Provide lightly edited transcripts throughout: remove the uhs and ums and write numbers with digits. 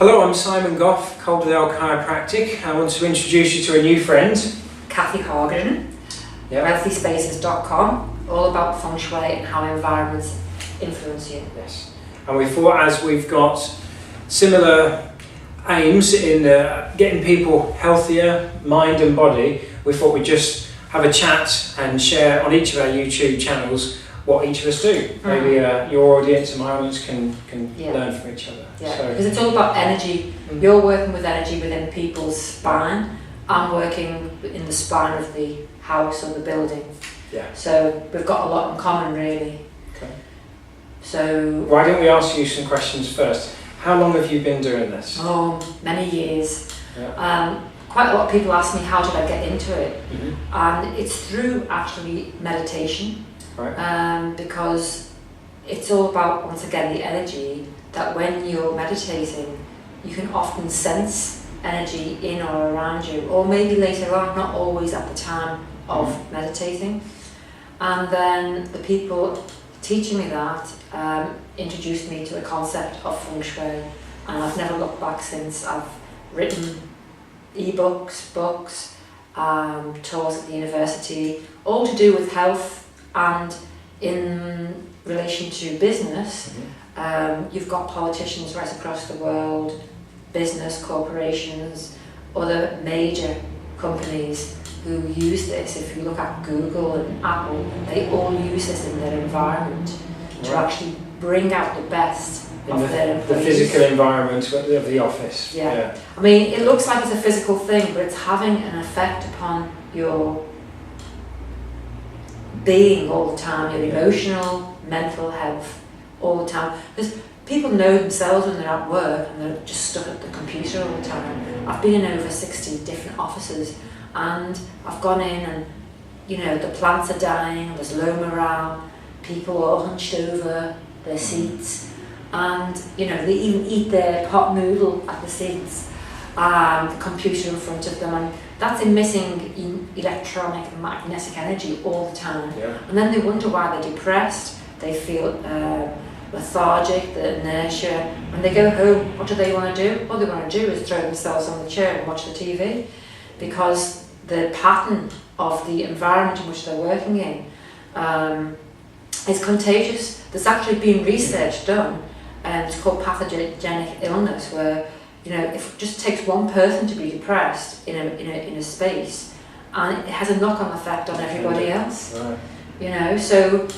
Hello, I'm Simon Goff, Calderdale Chiropractic. I want to introduce you to a new friend. Kathy Hargan, wealthyspaces.com, all about Feng Shui and how environments influence you. Yes. And we thought, as we've got similar aims in getting people healthier, mind and body, we thought we'd just have a chat and share on each of our YouTube channels what each of us do. Maybe your audience and my audience can learn from each other. Yeah, because it's all about energy. You're working with energy within people's spine. I'm working in the spine of the house or the building. Yeah. So we've got a lot in common, really. Okay. So why don't we ask you some questions first? How long have you been doing this? Oh, many years. Yeah. Quite a lot of people ask me how did I get into it, Mm-hmm. and it's through actually meditation. Right. Because it's all about, once again, the energy, that when you're meditating you can often sense energy in or around you, or maybe later on, not always at the time of meditating. And then the people teaching me that introduced me to the concept of Feng Shui, and I've never looked back since. I've written ebooks, books, tours at the university, all to do with health. And in relation to business, you've got politicians right across the world, business, corporations, other major companies who use this. If you look at Google and Apple, they all use this in their environment to actually bring out the best of their employees. The physical environment of the office. Yeah. I mean, it looks like it's a physical thing, but it's having an effect upon your being all the time, your emotional, mental health all the time. Because people know themselves when they're at work and they're just stuck at the computer all the time. I've been in over 60 different offices, and I've gone in and, you know, the plants are dying, there's low morale, people are all hunched over their seats, and, you know, they even eat their pot noodle at the seats, the computer in front of them, and that's emitting electronic and magnetic energy all the time. Yeah. And then they wonder why they're depressed, they feel lethargic, the inertia. When they go home, what do they want to do? All they want to do is throw themselves on the chair and watch the TV, because the pattern of the environment in which they're working in is contagious. There's actually been research done, and it's called pathogenic illness, where, you know, if it just takes one person to be depressed in a space, and it has a knock-on effect on everybody else. Right. You know, so,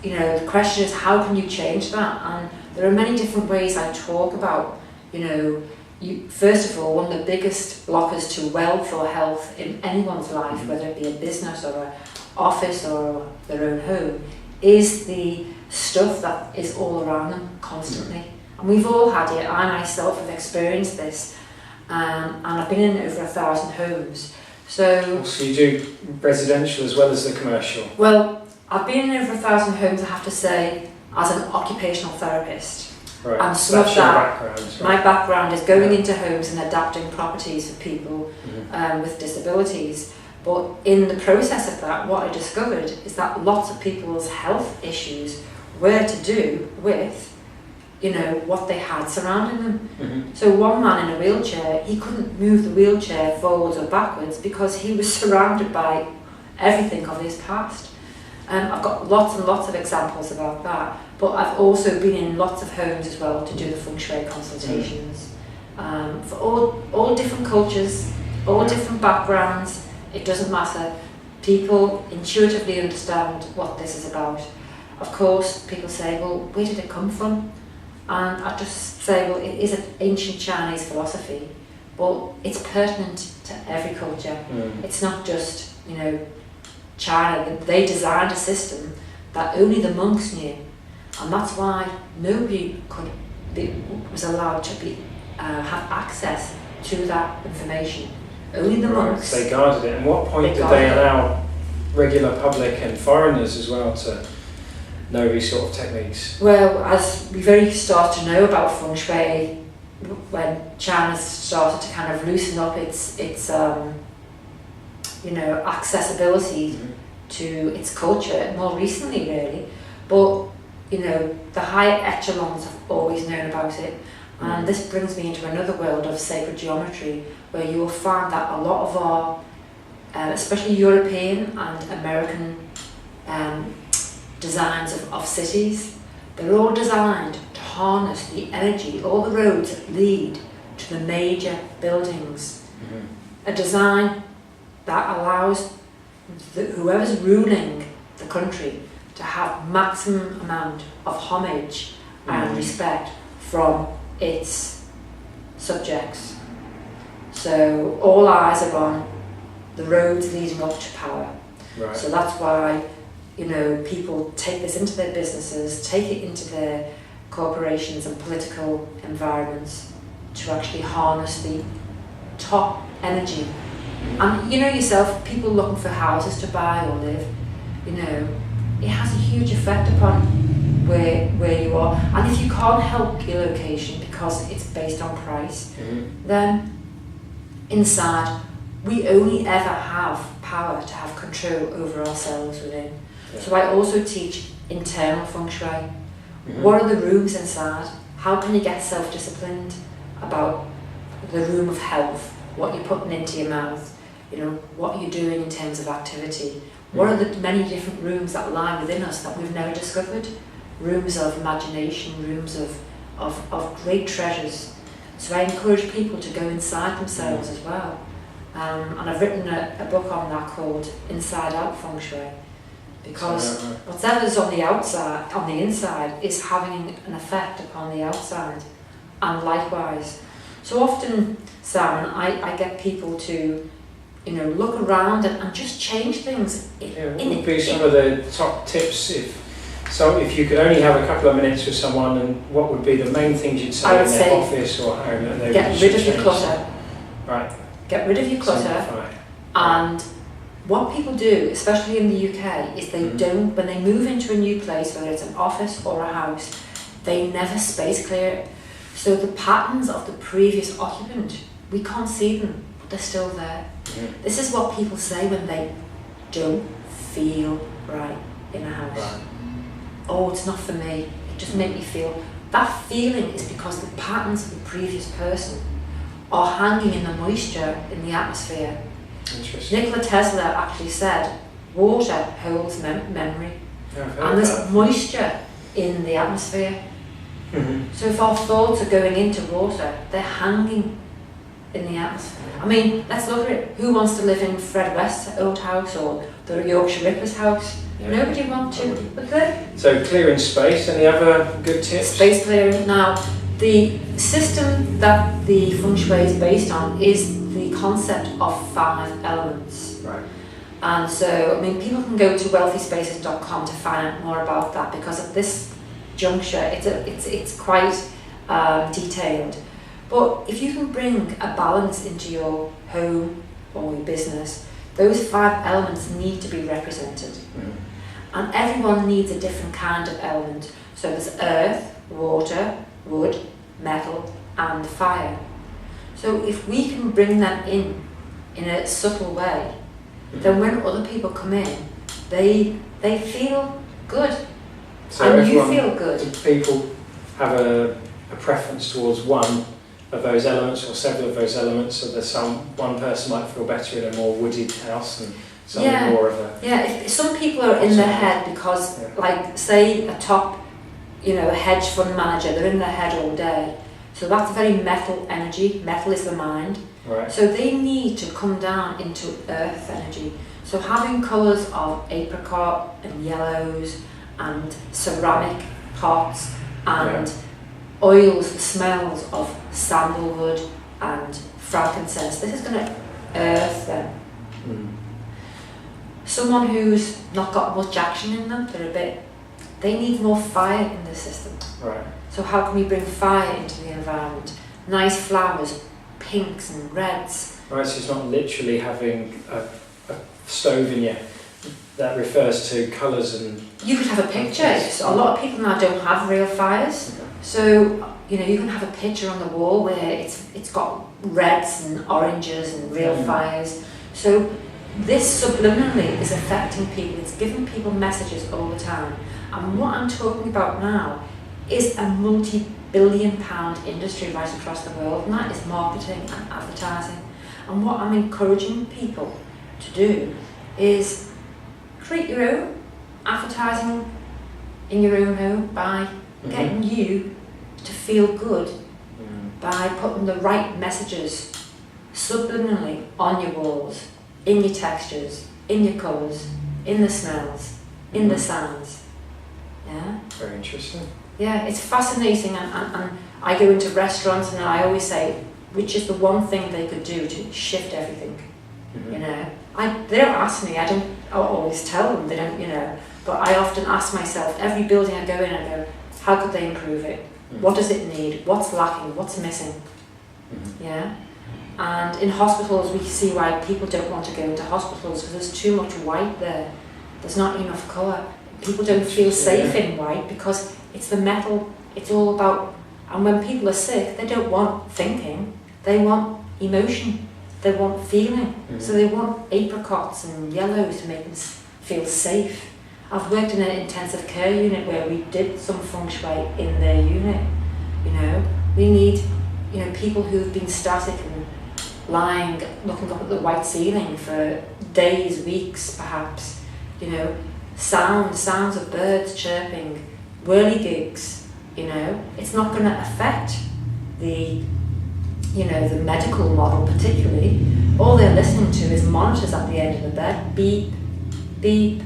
you know, the question is, how can you change that? And there are many different ways I talk about. You know, first of all, one of the biggest blockers to wealth or health in anyone's life, whether it be a business or an office or their own home, is the stuff that is all around them constantly. And we've all had it. I myself have experienced this, and I've been in over 1,000 homes. So you do residential as well as the commercial? Well, I've been in over 1,000 homes, I have to say, as an occupational therapist. Right. And some That's of your that, background, right? my background is going into homes and adapting properties for people with disabilities. But in the process of that, what I discovered is that lots of people's health issues were to do with, you know, what they had surrounding them. So one man in a wheelchair, he couldn't move the wheelchair forwards or backwards because he was surrounded by everything of his past. I've got lots and lots of examples about that, but I've also been in lots of homes as well to do the Feng Shui consultations for all different cultures, all different backgrounds. It doesn't matter. People intuitively understand what this is about. Of course, people say, well, where did it come from? And I just say, well, it is an ancient Chinese philosophy, but it's pertinent to every culture. It's not just, you know, China. They designed a system that only the monks knew, and that's why nobody was allowed to have access to that information. Only the monks. They guarded it. And what point did they allow regular public and foreigners as well to know these sort of techniques? Well, as we very started to know about Feng Shui, when China started to kind of loosen up its you know, accessibility to its culture more recently, really. But, you know, the higher echelons have always known about it. And this brings me into another world of sacred geometry, where you will find that a lot of our, especially European and American designs of cities, they're all designed to harness the energy, all the roads that lead to the major buildings. A design that allows whoever's ruling the country to have maximum amount of homage and respect from its subjects. So all eyes are on the roads leading up to power. Right. So that's why, people take this into their businesses, take it into their corporations and political environments to actually harness the top energy. And yourself, people looking for houses to buy or live, it has a huge effect upon where you are. And if you can't help your location because it's based on price, then inside we only ever have power to have control over ourselves within. Yeah. So I also teach internal Feng Shui. What are the rooms inside? How can you get self-disciplined about the room of health, what you're putting into your mouth, what you're doing in terms of activity. What are the many different rooms that lie within us that we've never discovered? Rooms of imagination, rooms of great treasures. So I encourage people to go inside themselves as well. And I've written a book on that called Inside Out Feng Shui, because whatever's on the outside, on the inside, is having an effect upon the outside, and likewise. So often, Sam, I get people to, look around and just change things. What would be some of the top tips if you could only have a couple of minutes with someone, and what would be the main things you'd say in their office or home that they get rid of your clutter. Right. Get rid of your clutter. Simplify. And what people do, especially in the UK, is they don't, when they move into a new place, whether it's an office or a house, they never space clear it. So the patterns of the previous occupant, we can't see them, but they're still there. This is what people say when they don't feel right in a house. Right. Oh, it's not for me. It just makes me feel. That feeling is because the patterns of the previous person are hanging in the moisture in the atmosphere. Interesting. Nikola Tesla actually said, water holds memory. And there's that. Moisture in the atmosphere. So if our thoughts are going into water, they're hanging in the atmosphere. I mean, let's look at it. Who wants to live in Fred West's old house or the Yorkshire Ripper's house? Yeah. Nobody wants to, but good. So clearing space, any other good tips? Space clearing. Now, the system that the Feng Shui is based on is the concept of 5 elements. Right. And so, people can go to wealthyspaces.com to find out more about that, because at this juncture, it's quite detailed. But if you can bring a balance into your home or your business, those 5 elements need to be represented. And everyone needs a different kind of element. So there's earth, water, wood, metal, and fire. So if we can bring them in a subtle way, then when other people come in, they feel good. So and you feel good. Do people have a preference towards one of those elements or several of those elements? So there's one person might feel better in a more wooded house and some more of a... Yeah, if some people are in their head because, like, say a top, a hedge fund manager, they're in their head all day. So that's very metal energy. Metal is the mind. Right. So they need to come down into earth energy. So having colours of apricot and yellows and ceramic pots and oils, the smells of sandalwood and frankincense. This is going to earth them. Someone who's not got much action in them, they need more fire in the system. Right. So how can we bring fire into the environment? Nice flowers, pinks and reds. Right, so it's not literally having a stove in you. That refers to colours and... You could have a picture. So a lot of people now don't have real fires. So, you can have a picture on the wall where it's got reds and oranges and real fires. So this subliminally is affecting people. It's giving people messages all the time. And what I'm talking about now is a multi-billion-pound industry right across the world, and that is marketing and advertising. And what I'm encouraging people to do is create your own advertising in your own home by getting you to feel good by putting the right messages subliminally on your walls, in your textures, in your colours, in the smells, in the sounds. Yeah. Very interesting. Yeah, it's fascinating, and I go into restaurants and I always say, which is the one thing they could do to shift everything. You know, they don't ask me. I always tell them they don't. You know, but I often ask myself, every building I go in, I go, how could they improve it? What does it need? What's lacking? What's missing? Yeah. And in hospitals, we see why people don't want to go into hospitals, because there's too much white there. There's not enough colour. People don't feel safe in white because it's the metal. It's all about. And when people are sick, they don't want thinking. They want emotion. They want feeling. So they want apricots and yellows to make them feel safe. I've worked in an intensive care unit where we did some Feng Shui in their unit. You know, we need, you know, people who've been static and lying, looking up at the white ceiling for days, weeks, perhaps. You know, sounds of birds chirping, whirligigs. You know, it's not going to affect the, you know, the medical model particularly. All they're listening to is monitors at the end of the bed. Beep, beep.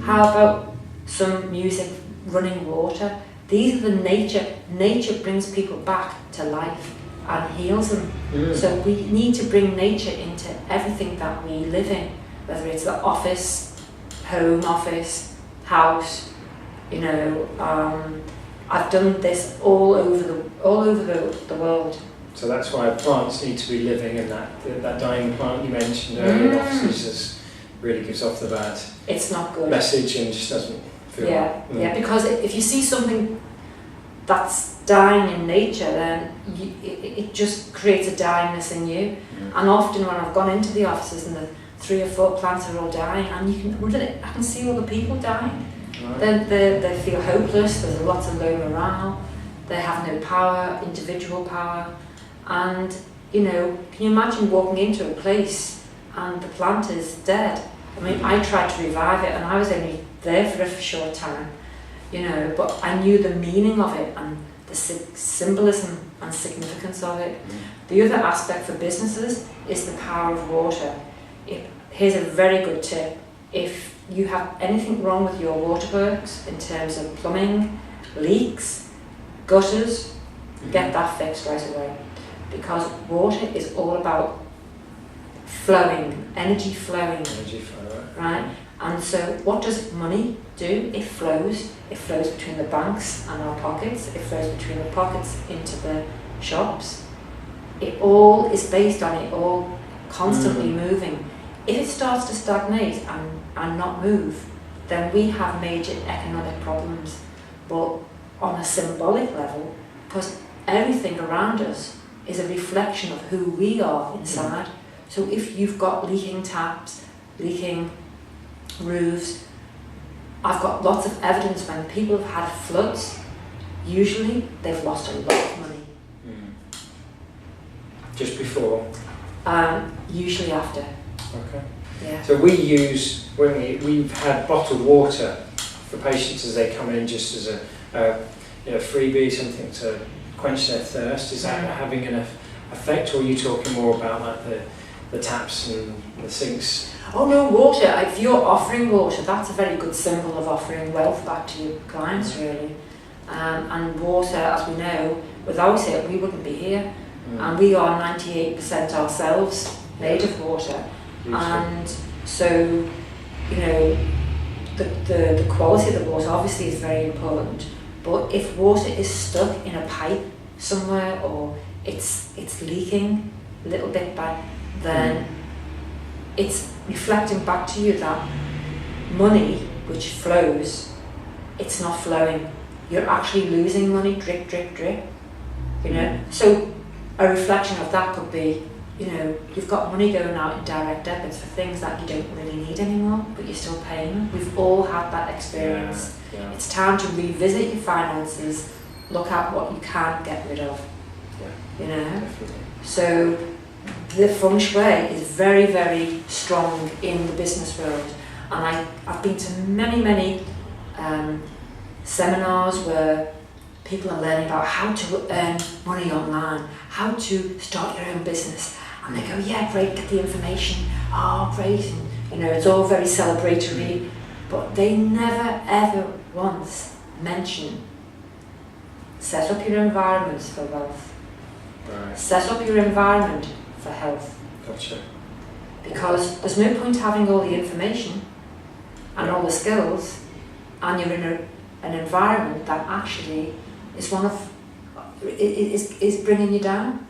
How about some music, running water? These are the nature. Nature brings people back to life and heals them. So we need to bring nature into everything that we live in, whether it's the office, home office, house. You know, I've done this all over the world. So that's why plants need to be living, and that dying plant you mentioned earlier in offices just really gives off the bad it's not good message and just doesn't feel yeah, because if you see something that's dying in nature, then it just creates a dyingness in you. And often when I've gone into the offices and the 3 or 4 plants are all dying, and I can see all the people dying. Right. They feel hopeless. There's lots of low morale. They have no power, individual power. And, you know, can you imagine walking into a place and the plant is dead? I mean, I tried to revive it and I was only there for a short time, you know, but I knew the meaning of it and the symbolism and significance of it. The other aspect for businesses is the power of water. Here's a very good tip. If you have anything wrong with your waterworks in terms of plumbing, leaks, gutters, get that fixed right away. Because water is all about flowing, energy flowing. Right? And so what does money do? It flows. It flows between the banks and our pockets. It flows between the pockets into the shops. It all is based on it all constantly moving. If it starts to stagnate and not move, then we have major economic problems. But on a symbolic level, because everything around us is a reflection of who we are inside. So if you've got leaking taps, leaking roofs, I've got lots of evidence when people have had floods, usually they've lost a lot of money. Just before? Usually after. Okay. Yeah. So we use, when we've had bottled water for patients as they come in, just as a freebie, something to quench their thirst. Is that having an effect, or are you talking more about like the taps and the sinks? Oh no, water. If you're offering water, that's a very good symbol of offering wealth back to your clients, really. And water, as we know, without it, we wouldn't be here. And we are 98% ourselves made of water. And so, you know, the quality of the water obviously is very important. But if water is stuck in a pipe somewhere, or it's leaking a little bit back, then it's reflecting back to you that money which flows, it's not flowing. You're actually losing money, drip, drip, drip. You know, so a reflection of that could be, you know, you've got money going out in direct debits for things that you don't really need anymore, but you're still paying them. We've all had that experience. It's time to revisit your finances look at what you can't get rid of. Yeah, you know. definitely. So the Feng Shui is very, very strong in the business world, and I've been to many seminars where people are learning about how to earn money online, how to start your own business, and they go, yeah, great, get the information, oh great, and, you know, it's all very celebratory, but they never ever once mention set up your environments for wealth, Right. set up your environment for health. Gotcha. Because there's no point having all the information and all the skills, and you're in an environment that actually is bringing you down.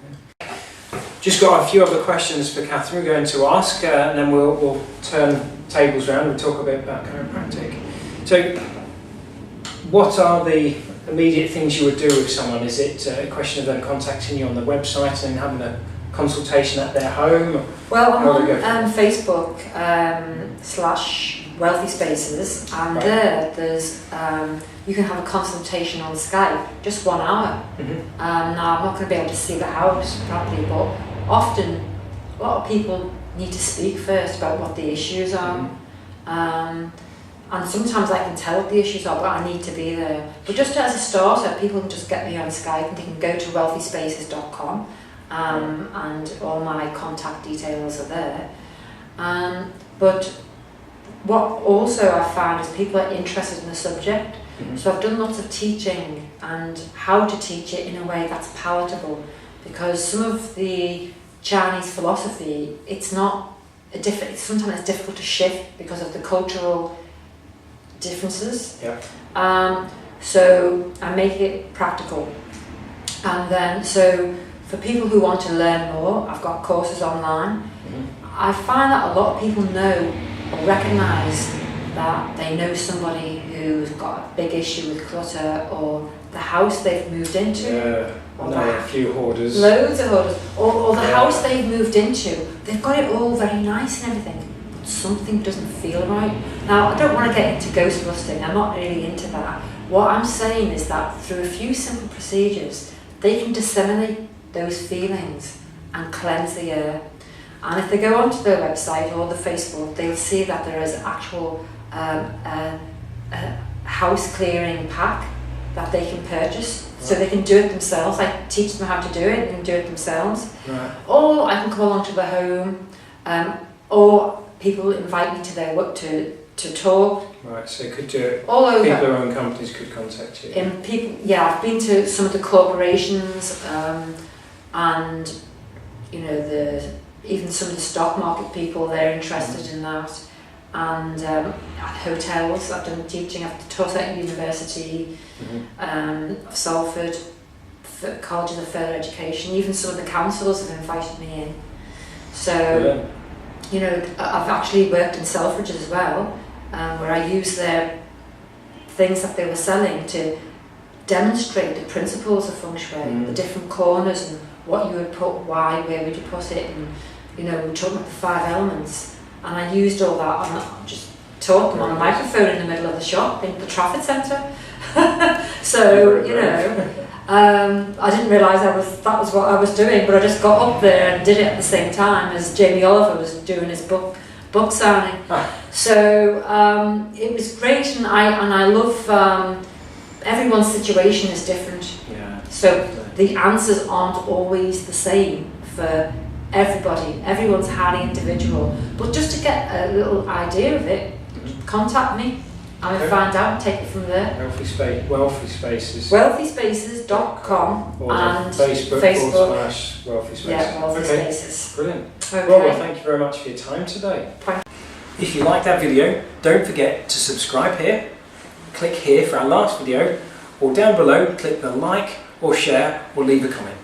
Just got a few other questions for Catherine we're going to ask, and then we'll turn tables around and talk a bit about chiropractic. So, what are the immediate things you would do with someone? Is it a question of them contacting you on the website and having a consultation at their home? Well, I'm on Facebook / Wealthy Spaces, and right. there's you can have a consultation on Skype, just 1 hour. Mm-hmm. Now I'm not going to be able to see the house properly, but often a lot of people need to speak first about what the issues are. Mm-hmm. And sometimes I can tell what the issues are, but I need to be there. But just as a starter, people can just get me on Skype, and they can go to wealthyspaces.com. And all my contact details are there. But what also I found is people are interested in the subject. Mm-hmm. So I've done lots of teaching and how to teach it in a way that's palatable, because some of the Chinese philosophy, sometimes it's difficult to shift because of the cultural differences. Yeah. So I make it practical. And then, so for people who want to learn more, I've got courses online. Mm-hmm. I find that a lot of people know or recognise that they know somebody who's got a big issue with clutter, or the house they've moved into. Yeah, I know a few hoarders. Loads of hoarders. Or the house they've moved into, they've got it all very nice and everything, but something doesn't feel right. Now, I don't want to get into ghost busting, I'm not really into that. What I'm saying is that through a few simple procedures, they can disseminate those feelings and cleanse the air. And if they go onto their website or the Facebook, they'll see that there is actual house clearing pack that they can purchase. Right. So they can do it themselves. I teach them how to do it and do it themselves. Right. Or I can come along to the home, or people invite me to their work to talk. Right, so you could do it. All over. People who own companies could contact you. I've been to some of the corporations, and you know, even some of the stock market people, they're interested in that. And at hotels, I've done teaching. I've taught at university, of Salford, colleges of further education. Even some of the councils have invited me in. So, you know, I've actually worked in Selfridges as well, where I used their things that they were selling to demonstrate the principles of Feng Shui, the different corners and what you would put, why, where would you put it, and you know, we talked about the 5 elements, and I used all that and I just taught them on a microphone in the middle of the shop in the Trafford Centre. So, you know, I didn't realise that was what I was doing, but I just got up there and did it at the same time as Jamie Oliver was doing his book signing. So it was great, and I love everyone's situation is different. Yeah. So the answers aren't always the same for everybody. Everyone's highly individual. But just to get a little idea of it, contact me. I will find out, take it from there. Wealthy Spaces. Wealthyspaces.com and Facebook. Wealthy Spaces. Yeah, Wealthy Spaces. Brilliant. Okay. Well, thank you very much for your time today. If you liked that video, don't forget to subscribe here. Click here for our last video, or down below, click the like or share or leave a comment.